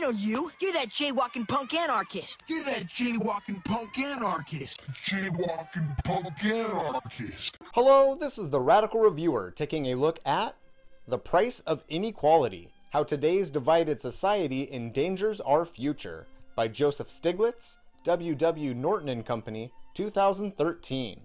know you. You're that jaywalking punk anarchist. You're that jaywalking punk anarchist. Jaywalking punk anarchist. Hello, this is the Radical Reviewer taking a look at The Price of Inequality, How Today's Divided Society Endangers Our Future by Joseph Stiglitz, W. Norton and Company, 2013.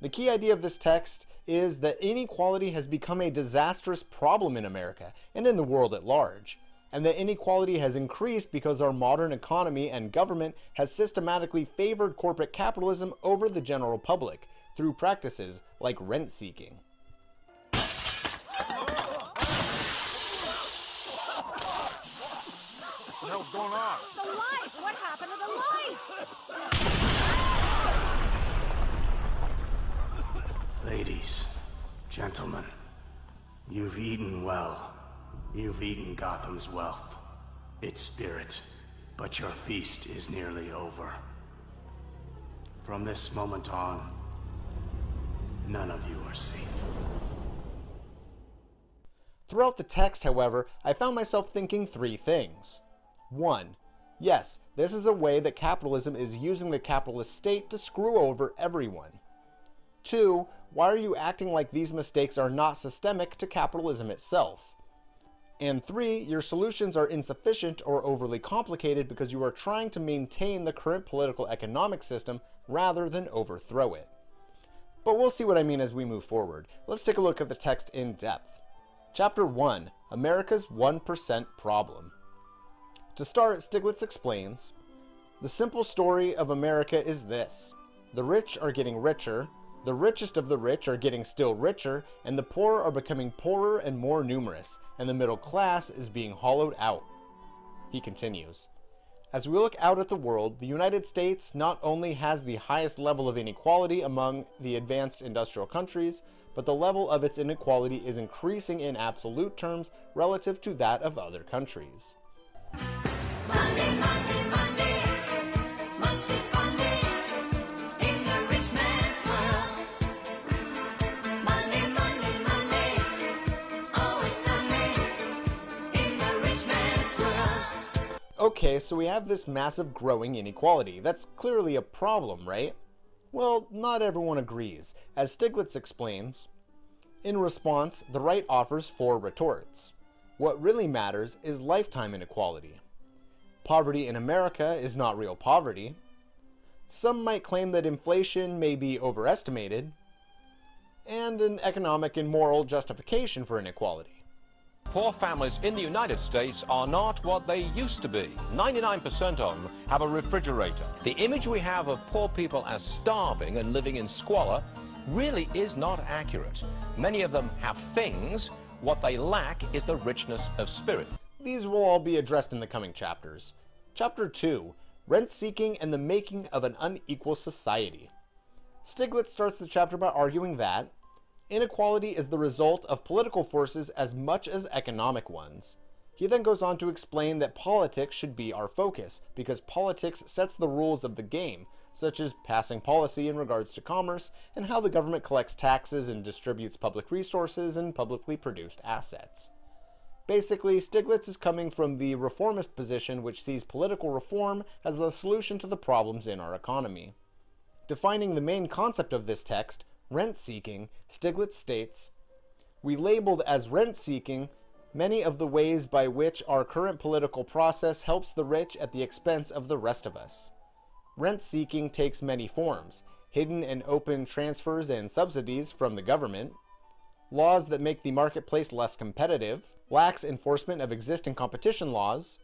The key idea of this text is that inequality has become a disastrous problem in America and in the world at large, and that inequality has increased because our modern economy and government has systematically favored corporate capitalism over the general public through practices like rent-seeking. What the hell's going on? The lights! What happened to the lights? Ladies, gentlemen, you've eaten well. You've eaten Gotham's wealth, its spirit, but your feast is nearly over. From this moment on, none of you are safe. Throughout the text, however, I found myself thinking three things. 1. Yes, this is a way that capitalism is using the capitalist state to screw over everyone. 2. Why are you acting like these mistakes are not systemic to capitalism itself? And 3. Your solutions are insufficient or overly complicated because you are trying to maintain the current political economic system rather than overthrow it. But we'll see what I mean as we move forward. Let's take a look at the text in depth. Chapter 1. America's 1% Problem. To start, Stiglitz explains, the simple story of America is this. The rich are getting richer, the richest of the rich are getting still richer, and the poor are becoming poorer and more numerous, and the middle class is being hollowed out. He continues, as we look out at the world, the United States not only has the highest level of inequality among the advanced industrial countries, but the level of its inequality is increasing in absolute terms relative to that of other countries. Monday, Monday, Monday, must be Monday in the rich man's world. Monday, Monday, Monday, always Sunday in the rich man's world. Okay, so we have this massive growing inequality. That's clearly a problem, right? Well, not everyone agrees. As Stiglitz explains, in response, the right offers 4 retorts. What really matters is lifetime inequality. Poverty in America is not real poverty. Some might claim that inflation may be overestimated, and an economic and moral justification for inequality. Poor families in the United States are not what they used to be. 99% of them have a refrigerator. The image we have of poor people as starving and living in squalor really is not accurate. Many of them have things. What they lack is the richness of spirit. These will all be addressed in the coming chapters. Chapter 2, Rent-Seeking and the Making of an Unequal Society. Stiglitz starts the chapter by arguing that inequality is the result of political forces as much as economic ones. He then goes on to explain that politics should be our focus, because politics sets the rules of the game, such as passing policy in regards to commerce, and how the government collects taxes and distributes public resources and publicly produced assets. Basically, Stiglitz is coming from the reformist position, which sees political reform as the solution to the problems in our economy. Defining the main concept of this text, rent-seeking, Stiglitz states, we labeled as rent-seeking many of the ways by which our current political process helps the rich at the expense of the rest of us. Rent-seeking takes many forms: hidden and open transfers and subsidies from the government, laws that make the marketplace less competitive, lax enforcement of existing competition laws,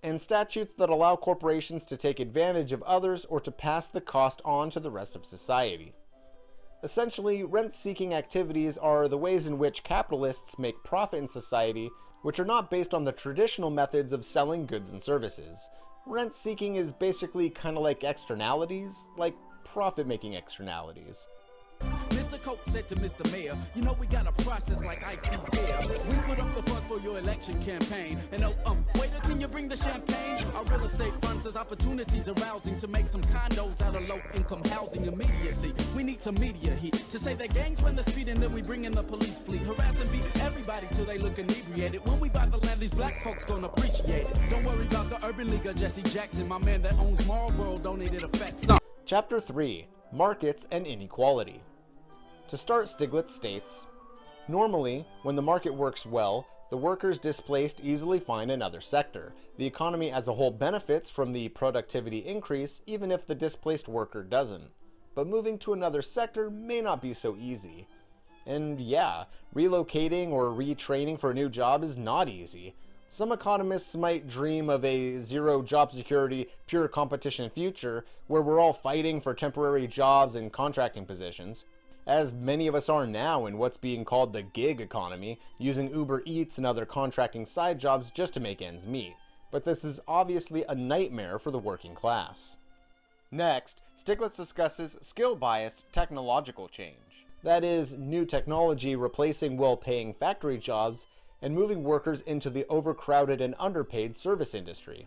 and statutes that allow corporations to take advantage of others or to pass the cost on to the rest of society. Essentially, rent-seeking activities are the ways in which capitalists make profit in society, which are not based on the traditional methods of selling goods and services. Rent-seeking is basically kind of like externalities, like profit-making externalities. Mr. Coke said to Mr. Mayor, you know we got a process like Ice-T's here. We put up the funds for your election campaign. And waiter, can Can you bring the champagne? Our real estate fund says opportunities are rousing to make some condos out of low-income housing immediately. We need some media heat to say that gangs run the street and then we bring in the police fleet. Harass and beat everybody till they look inebriated. When we buy the land, these black folks gonna appreciate it. Don't worry about the urban league of Jesse Jackson. My man that owns Moral World donated a fat sum. Chapter 3. Markets and Inequality. To start, Stiglitz states, normally, when the market works well, the workers displaced easily find another sector. The economy as a whole benefits from the productivity increase, even if the displaced worker doesn't. But moving to another sector may not be so easy. And yeah, relocating or retraining for a new job is not easy. Some economists might dream of a zero job security, pure competition future where we're all fighting for temporary jobs and contracting positions, as many of us are now in what's being called the gig economy, using Uber Eats and other contracting side jobs just to make ends meet. But this is obviously a nightmare for the working class. Next, Stiglitz discusses skill-biased technological change. That is, new technology replacing well-paying factory jobs and moving workers into the overcrowded and underpaid service industry.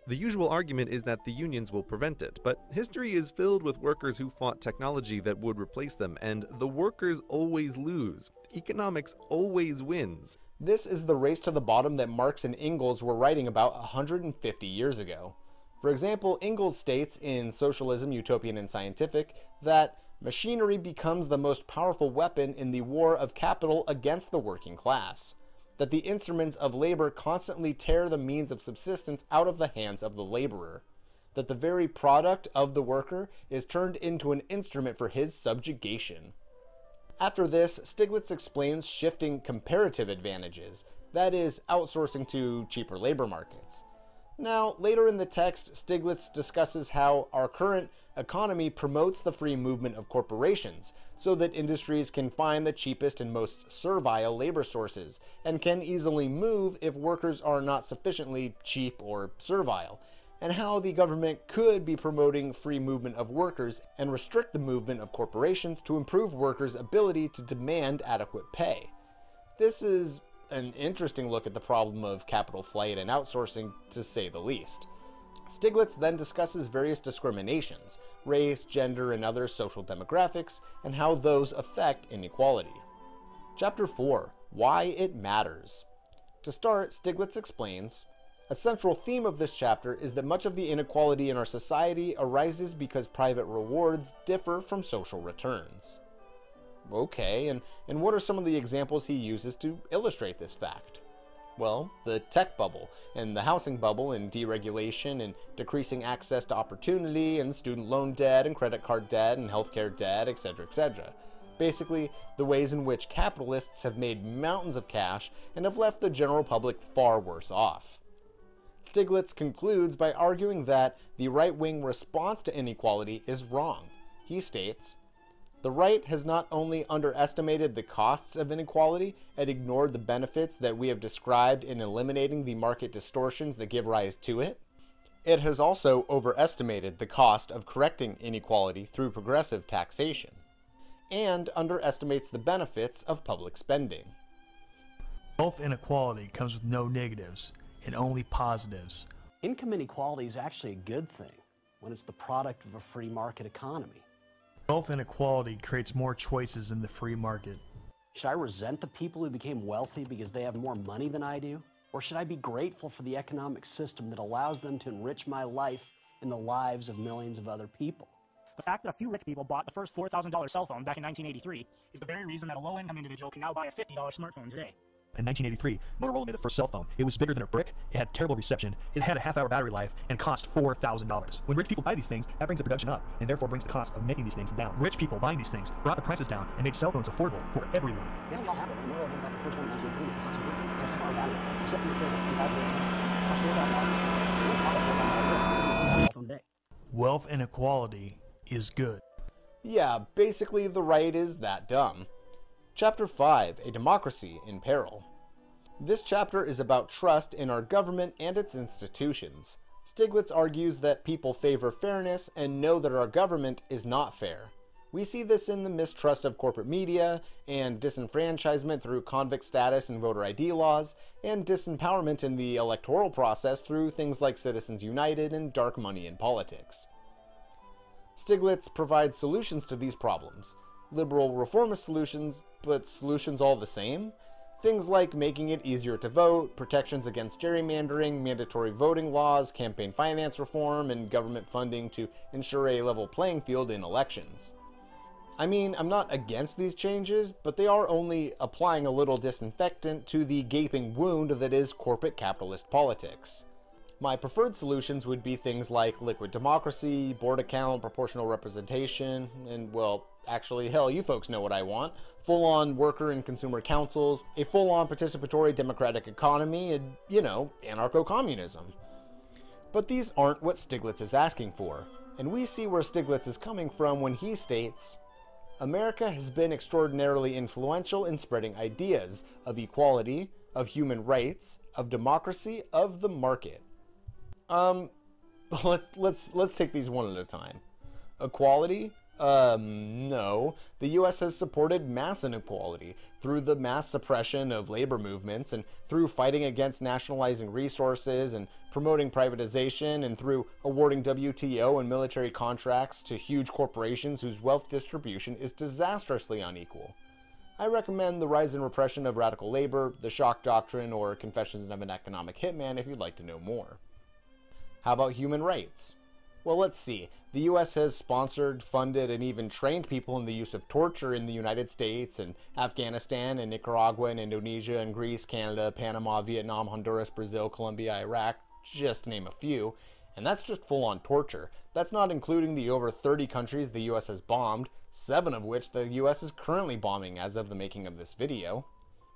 The usual argument is that the unions will prevent it, but history is filled with workers who fought technology that would replace them, and the workers always lose. Economics always wins. This is the race to the bottom that Marx and Engels were writing about 150 years ago. For example, Engels states in Socialism, Utopian and Scientific that machinery becomes the most powerful weapon in the war of capital against the working class, that the instruments of labor constantly tear the means of subsistence out of the hands of the laborer, that the very product of the worker is turned into an instrument for his subjugation. After this, Stiglitz explains shifting comparative advantages, that is, outsourcing to cheaper labor markets. Now, later in the text, Stiglitz discusses how our current economy promotes the free movement of corporations so that industries can find the cheapest and most servile labor sources and can easily move if workers are not sufficiently cheap or servile, and how the government could be promoting free movement of workers and restrict the movement of corporations to improve workers' ability to demand adequate pay. This is an interesting look at the problem of capital flight and outsourcing, to say the least. Stiglitz then discusses various discriminations, race, gender, and other social demographics, and how those affect inequality. Chapter 4. Why it matters. To start, Stiglitz explains, a central theme of this chapter is that much of the inequality in our society arises because private rewards differ from social returns. Okay, and what are some of the examples he uses to illustrate this fact? Well, the tech bubble, and the housing bubble, and deregulation, and decreasing access to opportunity, and student loan debt, and credit card debt, and healthcare debt, etc., etc. Basically, the ways in which capitalists have made mountains of cash and have left the general public far worse off. Stiglitz concludes by arguing that the right-wing response to inequality is wrong. He states, the right has not only underestimated the costs of inequality and ignored the benefits that we have described in eliminating the market distortions that give rise to it, it has also overestimated the cost of correcting inequality through progressive taxation, and underestimates the benefits of public spending. Wealth inequality comes with no negatives and only positives. Income inequality is actually a good thing when it's the product of a free market economy. Wealth inequality creates more choices in the free market. Should I resent the people who became wealthy because they have more money than I do? Or should I be grateful for the economic system that allows them to enrich my life and the lives of millions of other people? The fact that a few rich people bought the first $4,000 cell phone back in 1983 is the very reason that a low-income individual can now buy a $50 smartphone today. In 1983, Motorola made the first cell phone. It was bigger than a brick, it had terrible reception, it had a half-hour battery life, and cost $4,000. When rich people buy these things, that brings the production up, and therefore brings the cost of making these things down. Rich people buying these things brought the prices down and made cell phones affordable for everyone. Now we all have it. Motorola did the first one in 1983 with the size of a brick, and a half-hour battery life. Reception is terrible, and cost $4,000. Wealth inequality is good. Yeah, basically the right is that dumb. Chapter 5, A Democracy in Peril. This chapter is about trust in our government and its institutions. Stiglitz argues that people favor fairness and know that our government is not fair. We see this in the mistrust of corporate media, and disenfranchisement through convict status and voter ID laws, and disempowerment in the electoral process through things like Citizens United and dark money in politics. Stiglitz provides solutions to these problems. Liberal reformist solutions, but solutions all the same? Things like making it easier to vote, protections against gerrymandering, mandatory voting laws, campaign finance reform, and government funding to ensure a level playing field in elections. I mean, I'm not against these changes, but they are only applying a little disinfectant to the gaping wound that is corporate capitalist politics. My preferred solutions would be things like liquid democracy, board account, proportional representation, and, well, actually, hell, you folks know what I want. Full-on worker and consumer councils, a full-on participatory democratic economy, and, you know, anarcho-communism. But these aren't what Stiglitz is asking for, and we see where Stiglitz is coming from when he states, America has been extraordinarily influential in spreading ideas of equality, of human rights, of democracy, of the market. Let's take these one at a time. Equality? No. The US has supported mass inequality through the mass suppression of labor movements and through fighting against nationalizing resources and promoting privatization and through awarding WTO and military contracts to huge corporations whose wealth distribution is disastrously unequal. I recommend The Rise and Repression of Radical Labor, The Shock Doctrine, or Confessions of an Economic Hitman if you'd like to know more. How about human rights? Well, let's see. The US has sponsored, funded, and even trained people in the use of torture in the United States and Afghanistan and Nicaragua and Indonesia and Greece, Canada, Panama, Vietnam, Honduras, Brazil, Colombia, Iraq, just to name a few. And that's just full-on torture. That's not including the over 30 countries the US has bombed, 7 of which the US is currently bombing as of the making of this video.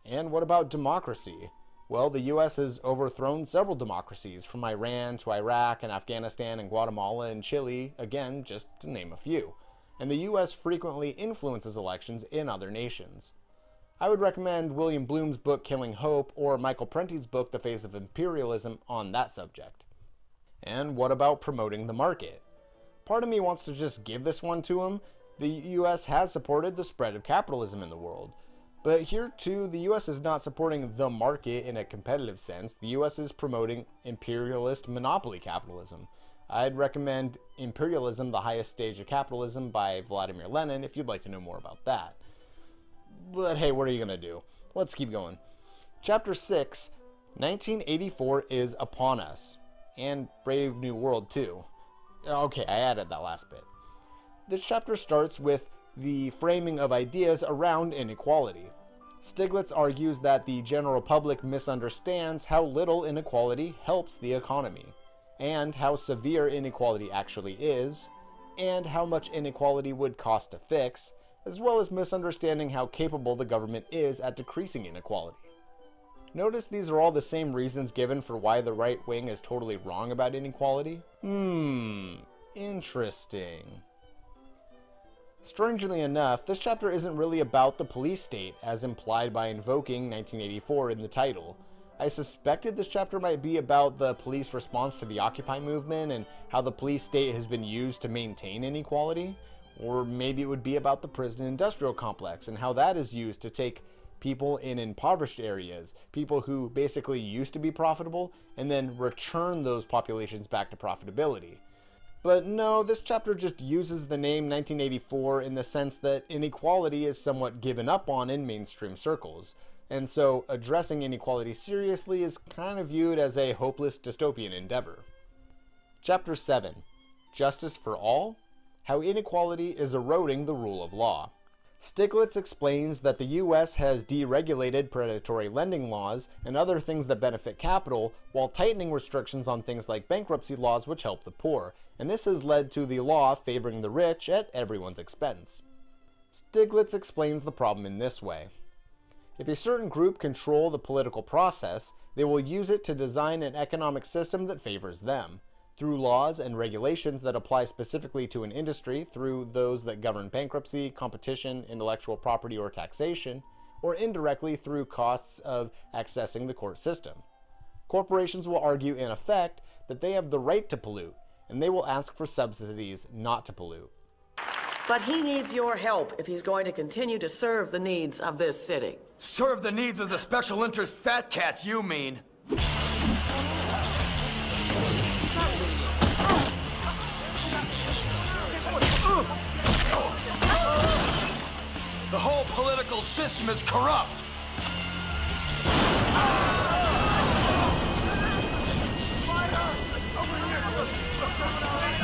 And what about democracy? Well, the US has overthrown several democracies, from Iran to Iraq and Afghanistan and Guatemala and Chile, again, just to name a few. And the US frequently influences elections in other nations. I would recommend William Bloom's book Killing Hope or Michael Prenti's book The Face of Imperialism on that subject. And what about promoting the market? Part of me wants to just give this one to him. The US has supported the spread of capitalism in the world. But here too, the US is not supporting the market in a competitive sense. The US is promoting imperialist monopoly capitalism. I'd recommend Imperialism, the Highest Stage of Capitalism by Vladimir Lenin if you'd like to know more about that. But hey, what are you gonna do? Let's keep going. Chapter 6, 1984 is upon us. And Brave New World too. Okay, I added that last bit. This chapter starts with the framing of ideas around inequality. Stiglitz argues that the general public misunderstands how little inequality helps the economy, and how severe inequality actually is, and how much inequality would cost to fix, as well as misunderstanding how capable the government is at decreasing inequality. Notice these are all the same reasons given for why the right wing is totally wrong about inequality? Interesting. Strangely enough, this chapter isn't really about the police state, as implied by invoking 1984 in the title. I suspected this chapter might be about the police response to the Occupy movement and how the police state has been used to maintain inequality. Or maybe it would be about the prison industrial complex and how that is used to take people in impoverished areas, people who basically used to be profitable, and then return those populations back to profitability. But no, this chapter just uses the name 1984 in the sense that inequality is somewhat given up on in mainstream circles, and so addressing inequality seriously is kind of viewed as a hopeless dystopian endeavor. Chapter 7, Justice for All? How Inequality is Eroding the Rule of Law. Stiglitz explains that the US has deregulated predatory lending laws and other things that benefit capital, while tightening restrictions on things like bankruptcy laws which help the poor, and this has led to the law favoring the rich at everyone's expense. Stiglitz explains the problem in this way. If a certain group control the political process, they will use it to design an economic system that favors them, through laws and regulations that apply specifically to an industry, through those that govern bankruptcy, competition, intellectual property, or taxation, or indirectly through costs of accessing the court system. Corporations will argue in effect that they have the right to pollute, and they will ask for subsidies not to pollute. But he needs your help if he's going to continue to serve the needs of this city. Serve the needs of the special interest fat cats, you mean? The whole political system is corrupt.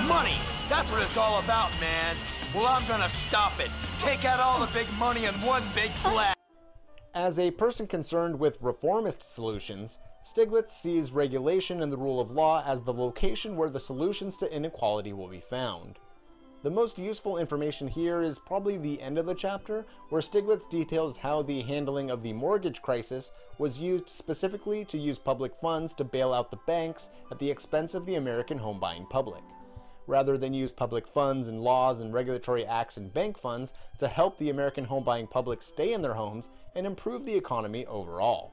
Money, that's what it's all about, man. Well, I'm gonna stop it. Take out all the big money in one big blast. As a person concerned with reformist solutions, Stiglitz sees regulation and the rule of law as the location where the solutions to inequality will be found. The most useful information here is probably the end of the chapter, where Stiglitz details how the handling of the mortgage crisis was used specifically to use public funds to bail out the banks at the expense of the American home buying public, rather than use public funds and laws and regulatory acts and bank funds to help the American home buying public stay in their homes and improve the economy overall.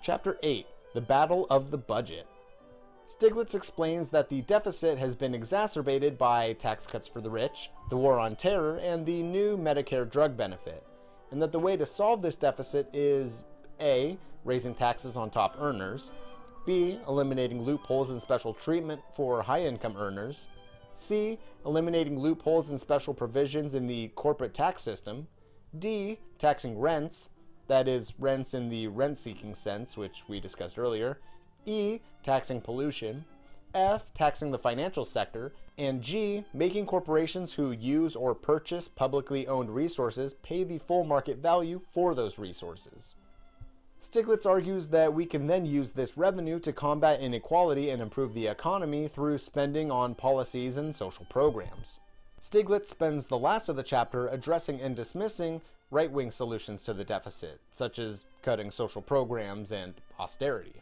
Chapter 8, The Battle of the Budget. Stiglitz explains that the deficit has been exacerbated by tax cuts for the rich, the war on terror, and the new Medicare drug benefit, and that the way to solve this deficit is A. Raising taxes on top earners, B. Eliminating loopholes and special treatment for high-income earners, C. Eliminating loopholes and special provisions in the corporate tax system, D. Taxing rents, that is, rents in the rent-seeking sense, which we discussed earlier, E. Taxing pollution, F. Taxing the financial sector, and G. Making corporations who use or purchase publicly owned resources pay the full market value for those resources. Stiglitz argues that we can then use this revenue to combat inequality and improve the economy through spending on policies and social programs. Stiglitz spends the last of the chapter addressing and dismissing right-wing solutions to the deficit, such as cutting social programs and austerity.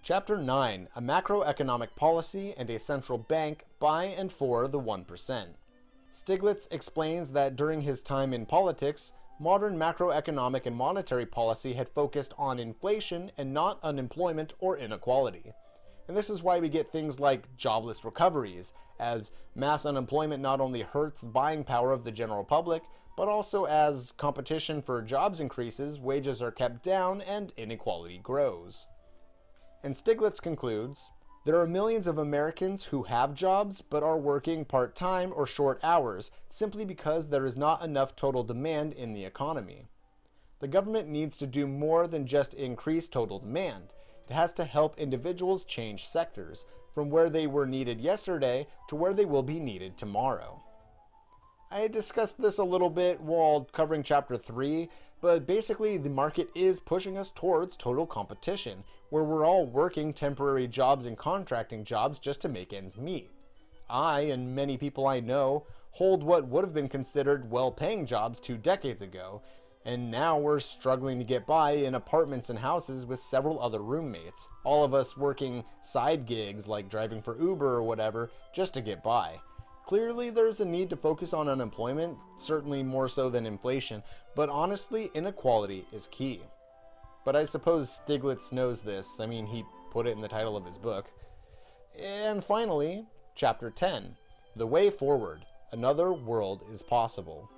Chapter 9, A Macroeconomic Policy and a Central Bank by and for the 1%. Stiglitz explains that during his time in politics, modern macroeconomic and monetary policy had focused on inflation and not unemployment or inequality. And this is why we get things like jobless recoveries, as mass unemployment not only hurts the buying power of the general public, but also as competition for jobs increases, wages are kept down, and inequality grows. And Stiglitz concludes, there are millions of Americans who have jobs but are working part-time or short hours simply because there is not enough total demand in the economy. The government needs to do more than just increase total demand. It has to help individuals change sectors from where they were needed yesterday to where they will be needed tomorrow. I discussed this a little bit while covering Chapter 3, but basically the market is pushing us towards total competition, where we're all working temporary jobs and contracting jobs just to make ends meet. I, and many people I know, hold what would have been considered well-paying jobs 2 decades ago, and now we're struggling to get by in apartments and houses with several other roommates, all of us working side gigs like driving for Uber or whatever, just to get by. Clearly there's a need to focus on unemployment, certainly more so than inflation, but honestly, inequality is key. But I suppose Stiglitz knows this. I mean, he put it in the title of his book. And finally, Chapter 10, The Way Forward, Another World is Possible.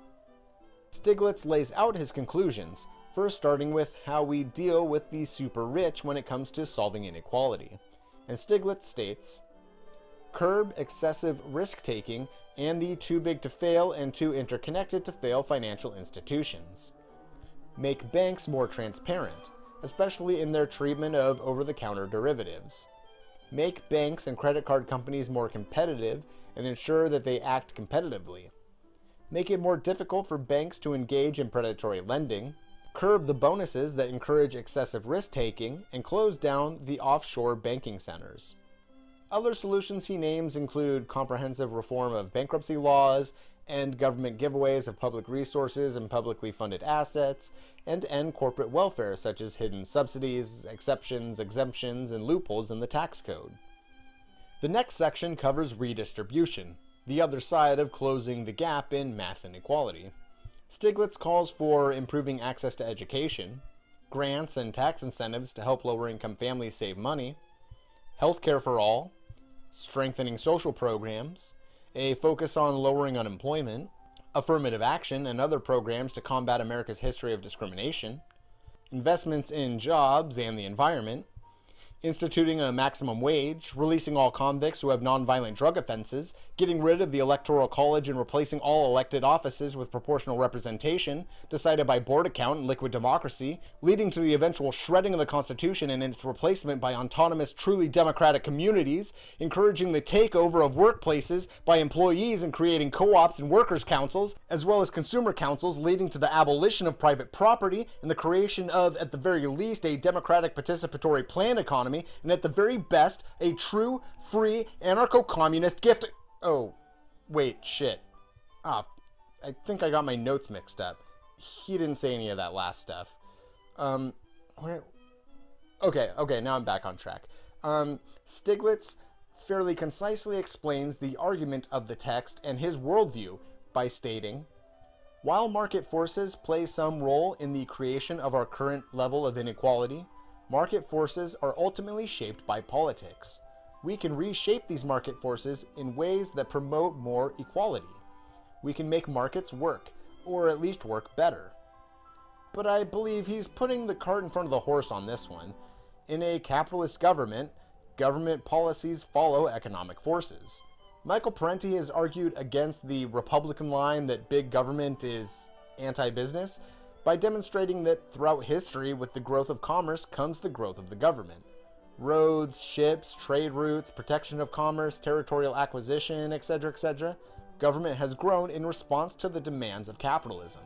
Stiglitz lays out his conclusions, first starting with how we deal with the super rich when it comes to solving inequality. And Stiglitz states, curb excessive risk-taking and the too big to fail and too interconnected to fail financial institutions. Make banks more transparent, especially in their treatment of over-the-counter derivatives. Make banks and credit card companies more competitive and ensure that they act competitively. Make it more difficult for banks to engage in predatory lending. Curb the bonuses that encourage excessive risk-taking and close down the offshore banking centers. Other solutions he names include comprehensive reform of bankruptcy laws, end government giveaways of public resources and publicly funded assets, and end corporate welfare such as hidden subsidies, exceptions, exemptions, and loopholes in the tax code. The next section covers redistribution, the other side of closing the gap in mass inequality. Stiglitz calls for improving access to education, grants and tax incentives to help lower-income families save money, healthcare for all, strengthening social programs, a focus on lowering unemployment, affirmative action and other programs to combat America's history of discrimination, investments in jobs and the environment, instituting a maximum wage, releasing all convicts who have nonviolent drug offenses, getting rid of the Electoral College and replacing all elected offices with proportional representation, decided by board count and liquid democracy, leading to the eventual shredding of the Constitution and its replacement by autonomous, truly democratic communities, encouraging the takeover of workplaces by employees and creating co-ops and workers' councils, as well as consumer councils, leading to the abolition of private property and the creation of, at the very least, a democratic participatory planned economy, and at the very best, a true, free, anarcho-communist gift. Oh, wait, shit. I think I got my notes mixed up. He didn't say any of that last stuff. Okay, now I'm back on track. Stiglitz fairly concisely explains the argument of the text and his worldview by stating, while market forces play some role in the creation of our current level of inequality, market forces are ultimately shaped by politics. We can reshape these market forces in ways that promote more equality. We can make markets work, or at least work better. But I believe he's putting the cart in front of the horse on this one. In a capitalist government, government policies follow economic forces. Michael Parenti has argued against the Republican line that big government is anti-business, by demonstrating that throughout history, with the growth of commerce comes the growth of the government. Roads, ships, trade routes, protection of commerce, territorial acquisition, etc., etc. Government has grown in response to the demands of capitalism.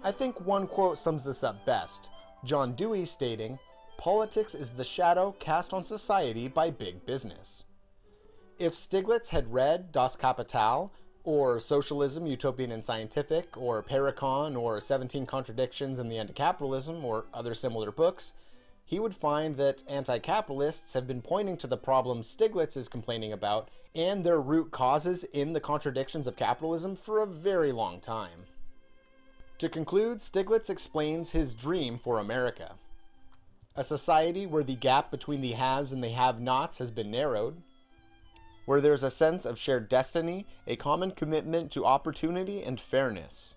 I think one quote sums this up best, John Dewey stating, "Politics is the shadow cast on society by big business." If Stiglitz had read Das Kapital, or Socialism, Utopian and Scientific, or Peril, or 17 Contradictions in the End of Capitalism, or other similar books, he would find that anti-capitalists have been pointing to the problems Stiglitz is complaining about and their root causes in the contradictions of capitalism for a very long time. To conclude, Stiglitz explains his dream for America. A society where the gap between the haves and the have-nots has been narrowed, where there's a sense of shared destiny, a common commitment to opportunity and fairness,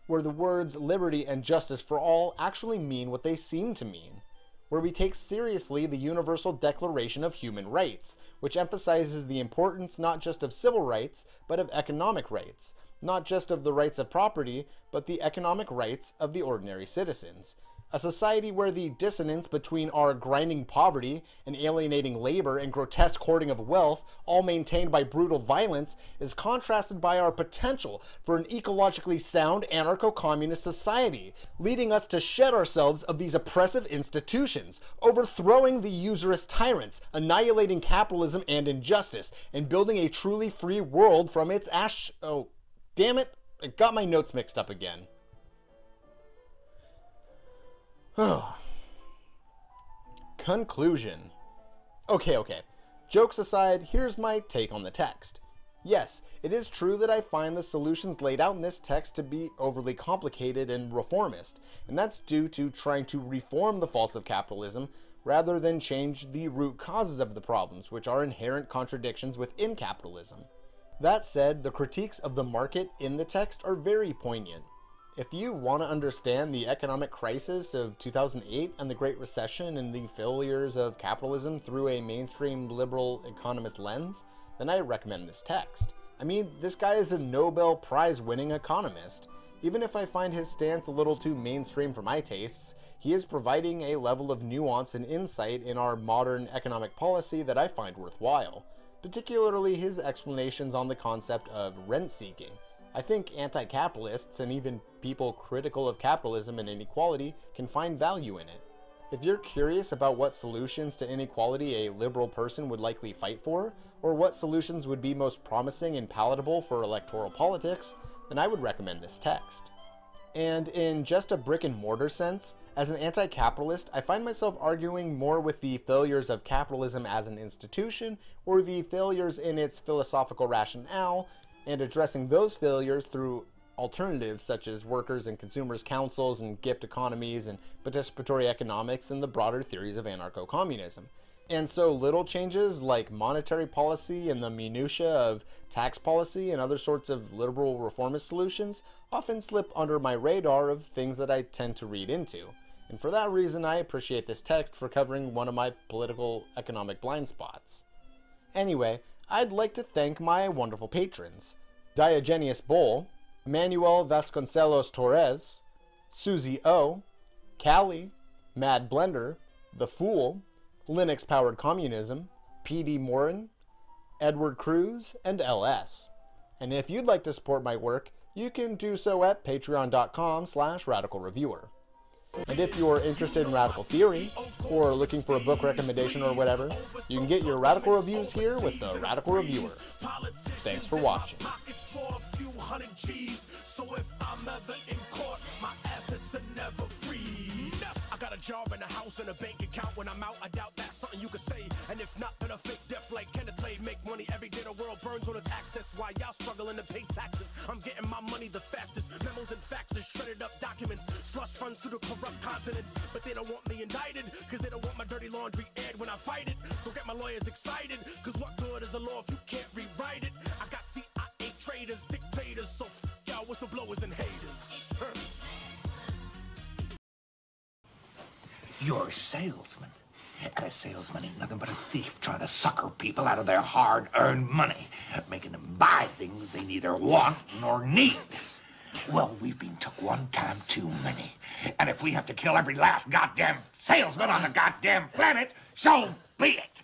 where the words liberty and justice for all actually mean what they seem to mean, where we take seriously the Universal Declaration of Human Rights, which emphasizes the importance not just of civil rights, but of economic rights, not just of the rights of property, but the economic rights of the ordinary citizens. A society where the dissonance between our grinding poverty and alienating labor and grotesque hoarding of wealth, all maintained by brutal violence, is contrasted by our potential for an ecologically sound anarcho-communist society, leading us to shed ourselves of these oppressive institutions, overthrowing the usurious tyrants, annihilating capitalism and injustice, and building a truly free world from its ash... Oh, damn it, I got my notes mixed up again. Conclusion. Okay. Jokes aside, here's my take on the text. Yes, it is true that I find the solutions laid out in this text to be overly complicated and reformist, and that's due to trying to reform the faults of capitalism rather than change the root causes of the problems, which are inherent contradictions within capitalism. That said, the critiques of the market in the text are very poignant. If you want to understand the economic crisis of 2008 and the Great Recession and the failures of capitalism through a mainstream liberal economist lens, then I recommend this text. I mean, this guy is a Nobel Prize-winning economist. Even if I find his stance a little too mainstream for my tastes, he is providing a level of nuance and insight in our modern economic policy that I find worthwhile, particularly his explanations on the concept of rent-seeking. I think anti-capitalists and even people critical of capitalism and inequality can find value in it. If you're curious about what solutions to inequality a liberal person would likely fight for, or what solutions would be most promising and palatable for electoral politics, then I would recommend this text. And in just a brick and mortar sense, as an anti-capitalist, I find myself arguing more with the failures of capitalism as an institution, or the failures in its philosophical rationale, and addressing those failures through alternatives such as workers and consumers councils and gift economies and participatory economics and the broader theories of anarcho-communism. And so little changes like monetary policy and the minutiae of tax policy and other sorts of liberal reformist solutions often slip under my radar of things that I tend to read into. And for that reason, I appreciate this text for covering one of my political economic blind spots. Anyway, I'd like to thank my wonderful patrons: Diogenes Bull, Manuel Vasconcelos Torres, Susie O, Callie, Mad Blender, The Fool, Linux-Powered Communism, P.D. Morin, Edward Cruz, and LS. And if you'd like to support my work, you can do so at patreon.com/radicalreviewer. And if you're interested in radical theory, or looking for a book recommendation or whatever, you can get your radical reviews here with the Radical Reviewer. Thanks for watching. So if I'm ever in court, my assets are never free. I got a job and a house and a bank account. When I'm out, I doubt that's something you could say. And if not, then a fake death like Kenneth Lay. Make money every day, the world burns on its access. While y'all struggling to pay taxes, I'm getting my money the fastest. Memos and faxes, shredded up documents, slush funds through the corrupt continents. But they don't want me indicted, cause they don't want my dirty laundry aired when I fight it. Don't get my lawyers excited, cause what good is a law if you can't rewrite it? I got CIA traitors, dictators, so y'all whistleblowers and haters. You're a salesman. And a salesman ain't nothing but a thief trying to sucker people out of their hard-earned money, making them buy things they neither want nor need. Well, we've been took one time too many. And if we have to kill every last goddamn salesman on the goddamn planet, so be it.